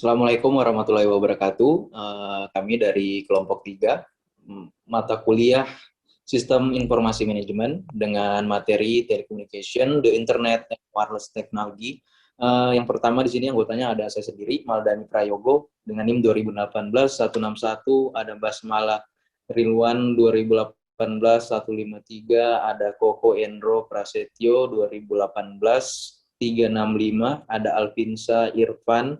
Assalamualaikum warahmatullahi wabarakatuh. Kami dari kelompok 3, mata kuliah Sistem Informasi Manajemen dengan materi Telecommunication, The Internet, and Wireless Technology. Yang pertama di sini anggotanya ada saya sendiri, Maldani Prayogo, dengan NIM 2018-161, ada Basmala Rilwan 2018-153, ada Koko Endro Prasetyo 2018-365, ada Alvinsa Irfan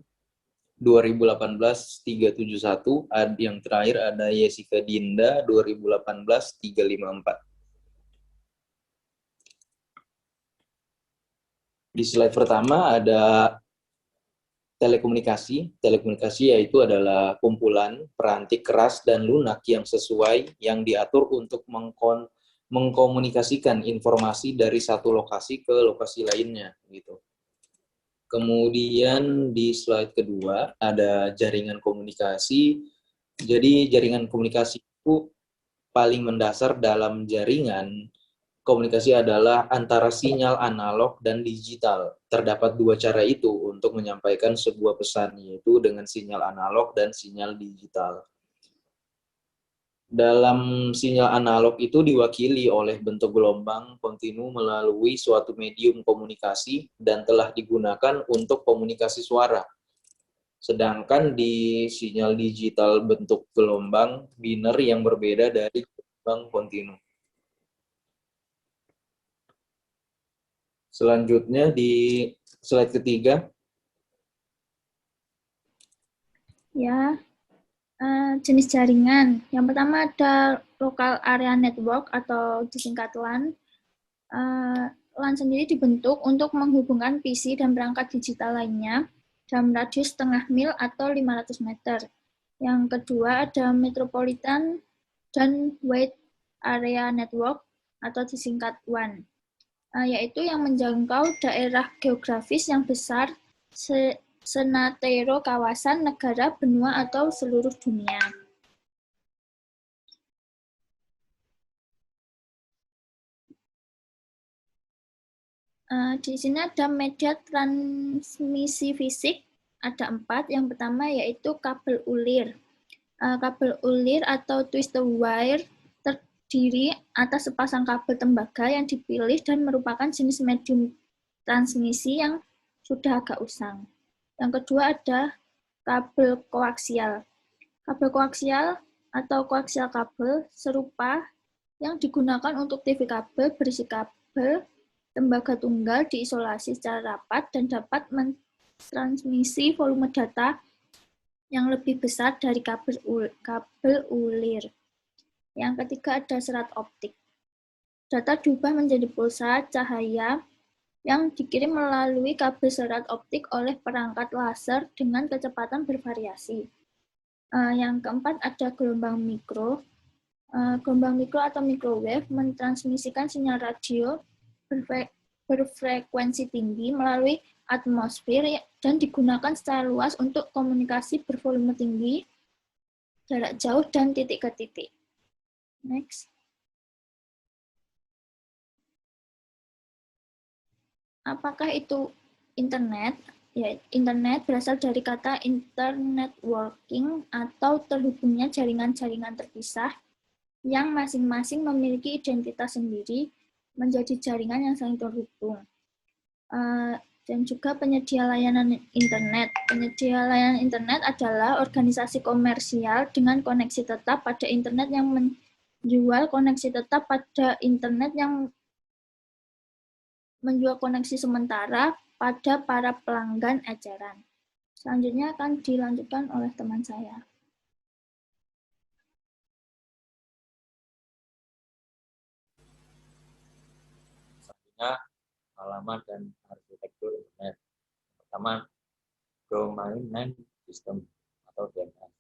2018-371, yang terakhir ada Yesika Dinda 2018-354. Di slide pertama ada telekomunikasi. Telekomunikasi yaitu adalah kumpulan peranti keras dan lunak yang sesuai yang diatur untuk mengkomunikasikan informasi dari satu lokasi ke lokasi lainnya gitu. Kemudian di slide kedua ada jaringan komunikasi. Jadi jaringan komunikasi itu paling mendasar dalam jaringan komunikasi adalah antara sinyal analog dan digital. Terdapat dua cara itu untuk menyampaikan sebuah pesan, yaitu dengan sinyal analog dan sinyal digital. Dalam sinyal analog itu diwakili oleh bentuk gelombang kontinu melalui suatu medium komunikasi dan telah digunakan untuk komunikasi suara. Sedangkan di sinyal digital bentuk gelombang biner yang berbeda dari gelombang kontinu. Selanjutnya di slide ketiga. Ya, jenis jaringan. Yang pertama ada Local Area Network atau disingkat LAN. LAN sendiri dibentuk untuk menghubungkan PC dan perangkat digital lainnya dalam radius setengah mil atau 500 meter. Yang kedua ada Metropolitan dan Wide Area Network atau disingkat WAN, yaitu yang menjangkau daerah geografis yang besar, senatero kawasan, negara, benua, atau seluruh dunia. Di sini ada media transmisi fisik, ada 4. Yang pertama yaitu kabel ulir. Kabel ulir atau twisted wire terdiri atas sepasang kabel tembaga yang dipilih dan merupakan jenis medium transmisi yang sudah agak usang. Yang kedua ada kabel koaksial. Kabel koaksial atau koaksial kabel serupa yang digunakan untuk TV kabel berisi kabel tembaga tunggal diisolasi secara rapat dan dapat mentransmisi volume data yang lebih besar dari kabel ulir. Yang ketiga ada serat optik. Data diubah menjadi pulsa cahaya yang dikirim melalui kabel serat optik oleh perangkat laser dengan kecepatan bervariasi. Yang keempat ada gelombang mikro. Gelombang mikro atau microwave mentransmisikan sinyal radio berfrekuensi tinggi melalui atmosfer dan digunakan secara luas untuk komunikasi bervolume tinggi, jarak jauh, dan titik ke titik. Next. Apakah itu internet? Ya, internet berasal dari kata internet working atau terhubungnya jaringan-jaringan terpisah yang masing-masing memiliki identitas sendiri menjadi jaringan yang saling terhubung. Dan juga penyedia layanan internet. Penyedia layanan internet adalah organisasi komersial dengan koneksi tetap pada internet yang menjual koneksi tetap pada internet yang menjual koneksi sementara pada para pelanggan eceran. Selanjutnya akan dilanjutkan oleh teman saya. Selanjutnya, halaman dan arsitektur internet. Pertama, domain name system atau DNS.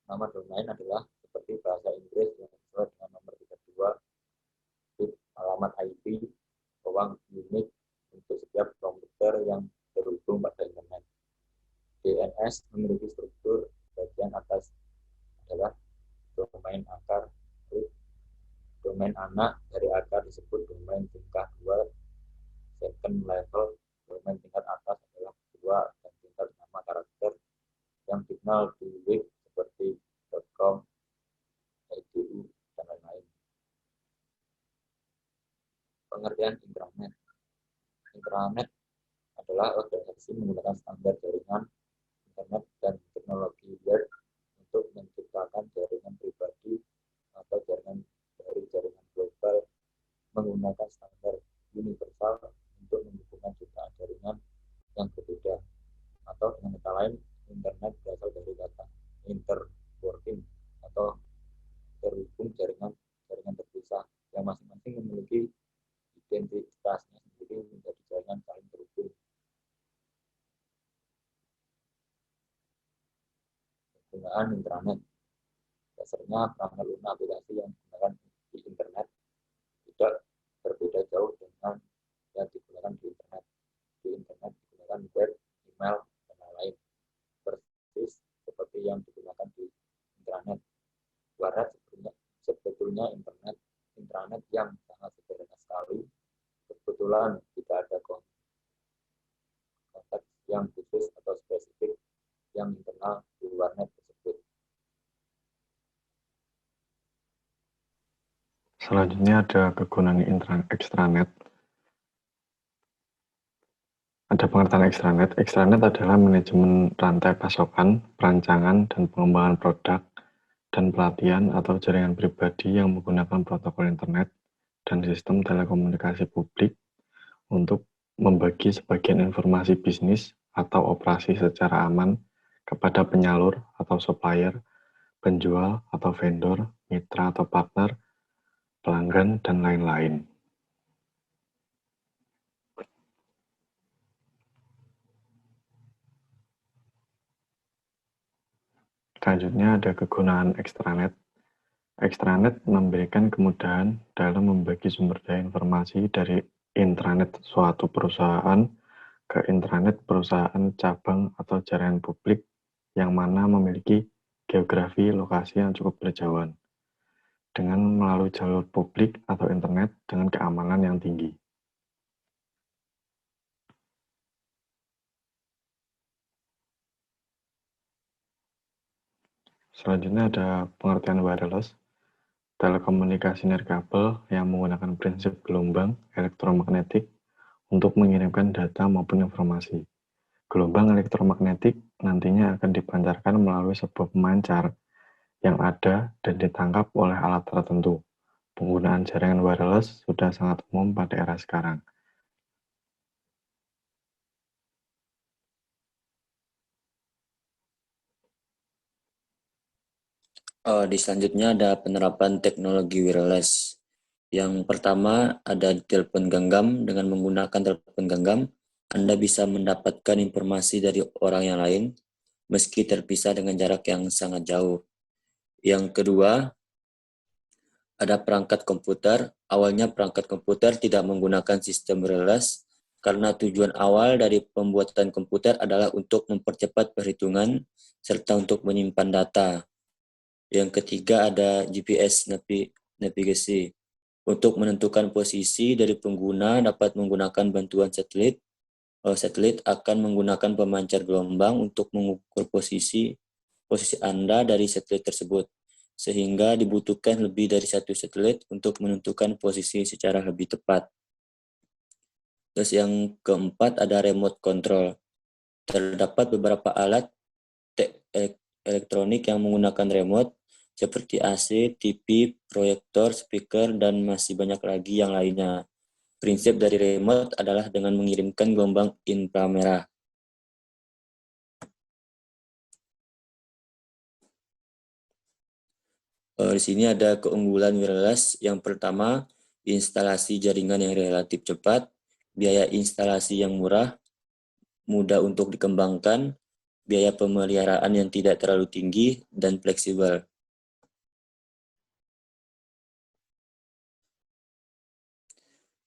Nama domain adalah seperti bahasa Inggris yang sesuai dengan nomor 32 bit alamat IP ruang unik untuk setiap komputer yang terhubung pada internet. DNS memiliki struktur bagian atas adalah domain akar root. Domain anak dari akar disebut domain tingkat 2 second level. Domain tingkat atas adalah 2 dan tingkat nama karakter terkenal di web seperti .com, edu, dan lain-lain. Pengertian intranet. Intranet adalah organisasi menggunakan standar jaringan internet dan teknologi web untuk menciptakan jaringan pribadi atau jaringan dari jaringan global menggunakan standar universal untuk menghubungkan jutaan jaringan yang berbeda, atau dengan kata lain, internet berasal dari kata interworking atau terhubung jaringan terpisah yang masing-masing memiliki identitasnya sendiri menjadi jaringan saling terhubung. Penggunaan intranet. Dasarnya perangkat lunak aplikasi yang digunakan di internet tidak berbeda jauh dengan yang digunakan di internet. Di internet digunakan web, email, dan lain-lain. Persis seperti yang digunakan di intranet. Warna sebetulnya intranet yang sangat sederhana sekali. Kebetulan tidak ada konteks yang khusus atau spesifik yang internal di warnet tersebut. Selanjutnya ada kegunaan extranet. Ada pengertian extranet. Extranet adalah manajemen rantai pasokan, perancangan, dan pengembangan produk, dan pelatihan atau jaringan pribadi yang menggunakan protokol internet dan sistem telekomunikasi publik untuk membagi sebagian informasi bisnis atau operasi secara aman kepada penyalur atau supplier, penjual atau vendor, mitra atau partner, pelanggan, dan lain-lain. Selanjutnya ada kegunaan extranet. Extranet memberikan kemudahan dalam membagi sumber daya informasi dari intranet suatu perusahaan ke intranet perusahaan cabang atau jaringan publik yang mana memiliki geografi lokasi yang cukup berjauhan, dengan melalui jalur publik atau internet dengan keamanan yang tinggi. Selanjutnya ada pengertian wireless. Telekomunikasi nirkabel yang menggunakan prinsip gelombang elektromagnetik untuk mengirimkan data maupun informasi. Gelombang elektromagnetik nantinya akan dipancarkan melalui sebuah pemancar yang ada dan ditangkap oleh alat tertentu. Penggunaan jaringan wireless sudah sangat umum pada era sekarang. Di selanjutnya ada penerapan teknologi wireless. Yang pertama ada telepon genggam. Dengan menggunakan telepon genggam, Anda bisa mendapatkan informasi dari orang yang lain meski terpisah dengan jarak yang sangat jauh. Yang kedua, ada perangkat komputer. Awalnya perangkat komputer tidak menggunakan sistem wireless karena tujuan awal dari pembuatan komputer adalah untuk mempercepat perhitungan serta untuk menyimpan data. Yang ketiga ada GPS navigasi. Untuk menentukan posisi dari pengguna dapat menggunakan bantuan satelit. Satelit akan menggunakan pemancar gelombang untuk mengukur posisi Anda dari satelit tersebut, sehingga dibutuhkan lebih dari satu satelit untuk menentukan posisi secara lebih tepat. Terus yang keempat ada remote control. Terdapat beberapa alat elektronik yang menggunakan remote, seperti AC, TV, proyektor, speaker, dan masih banyak lagi yang lainnya. Prinsip dari remote adalah dengan mengirimkan gelombang inframerah. Di sini ada keunggulan wireless. Yang pertama, instalasi jaringan yang relatif cepat, biaya instalasi yang murah, mudah untuk dikembangkan, biaya pemeliharaan yang tidak terlalu tinggi, dan fleksibel.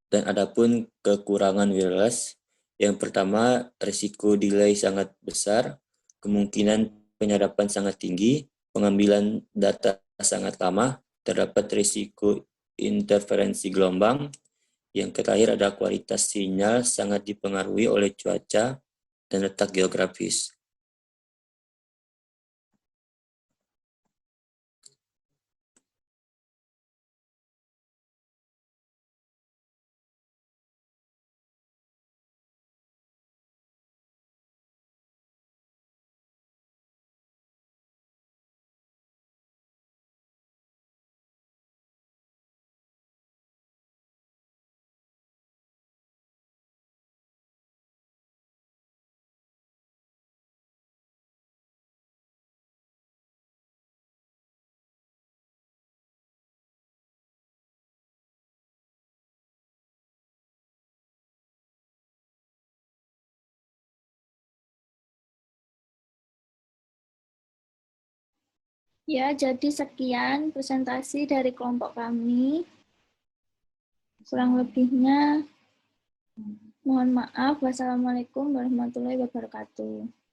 Dan adapun kekurangan wireless, yang pertama, risiko delay sangat besar, kemungkinan penyadapan sangat tinggi, pengambilan data sangat lama, terdapat risiko interferensi gelombang. Yang terakhir ada kualitas sinyal sangat dipengaruhi oleh cuaca dan letak geografis. Ya, jadi sekian presentasi dari kelompok kami. Kurang lebihnya mohon maaf. Wassalamualaikum warahmatullahi wabarakatuh.